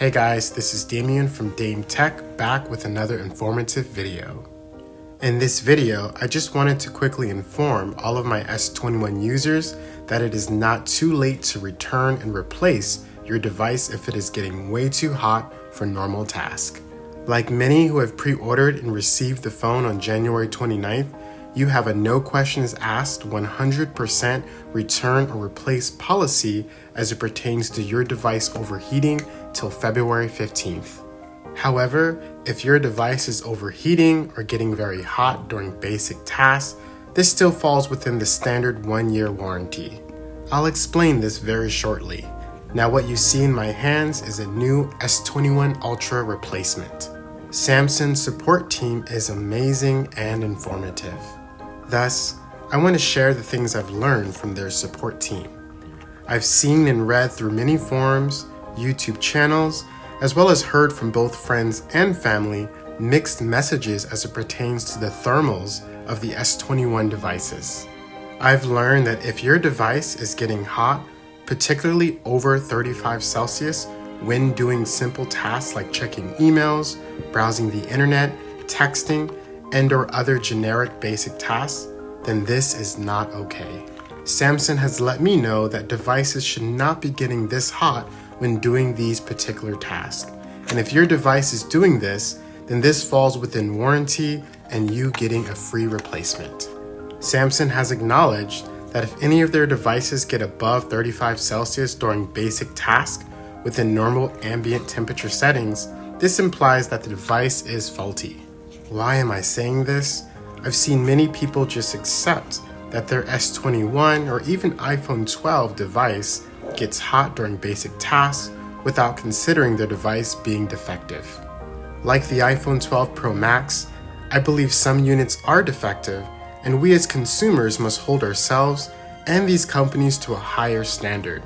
Hey guys, this is Damien from Dame Tech, back with another informative video. In this video, I just wanted to quickly inform all of my S21 users that it is not too late to return and replace your device if it is getting way too hot for normal tasks. Like many who have pre-ordered and received the phone on January 29th, you have a no questions asked 100% return or replace policy as it pertains to your device overheating till February 15th. However, if your device is overheating or getting very hot during basic tasks, this still falls within the standard 1-year warranty. I'll explain this very shortly. Now what you see in my hands is a new S21 Ultra replacement. Samsung's support team is amazing and informative. Thus, I want to share the things I've learned from their support team. I've seen and read through many forums, YouTube channels, as well as heard from both friends and family mixed messages as it pertains to the thermals of the S21 devices. I've learned that if your device is getting hot, particularly over 35 Celsius, when doing simple tasks like checking emails, browsing the internet, texting, and/or other generic basic tasks, then this is not okay. Samsung has let me know that devices should not be getting this hot when doing these particular tasks. And if your device is doing this, then this falls within warranty and you getting a free replacement. Samsung has acknowledged that if any of their devices get above 35 Celsius during basic tasks within normal ambient temperature settings, this implies that the device is faulty. Why am I saying this? I've seen many people just accept that their S21 or even iPhone 12 device gets hot during basic tasks without considering their device being defective. Like the iPhone 12 Pro Max, I believe some units are defective, and we as consumers must hold ourselves and these companies to a higher standard,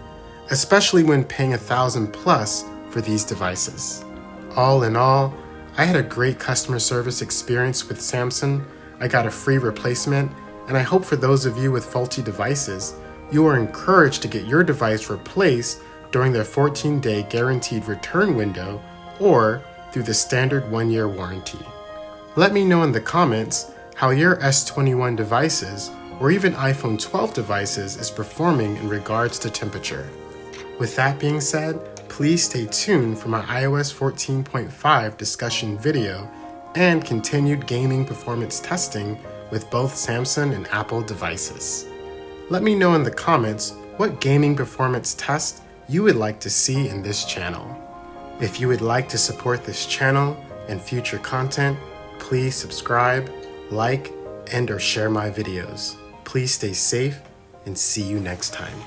especially when paying $1,000+ for these devices. All in all, I had a great customer service experience with Samsung. I got a free replacement, and I hope for those of you with faulty devices, you are encouraged to get your device replaced during their 14-day guaranteed return window or through the standard 1-year warranty. Let me know in the comments how your S21 devices or even iPhone 12 devices is performing in regards to temperature. With that being said, please stay tuned for my iOS 14.5 discussion video and continued gaming performance testing with both Samsung and Apple devices. Let me know in the comments what gaming performance test you would like to see in this channel. If you would like to support this channel and future content, please subscribe, like, and/or share my videos. Please stay safe and see you next time.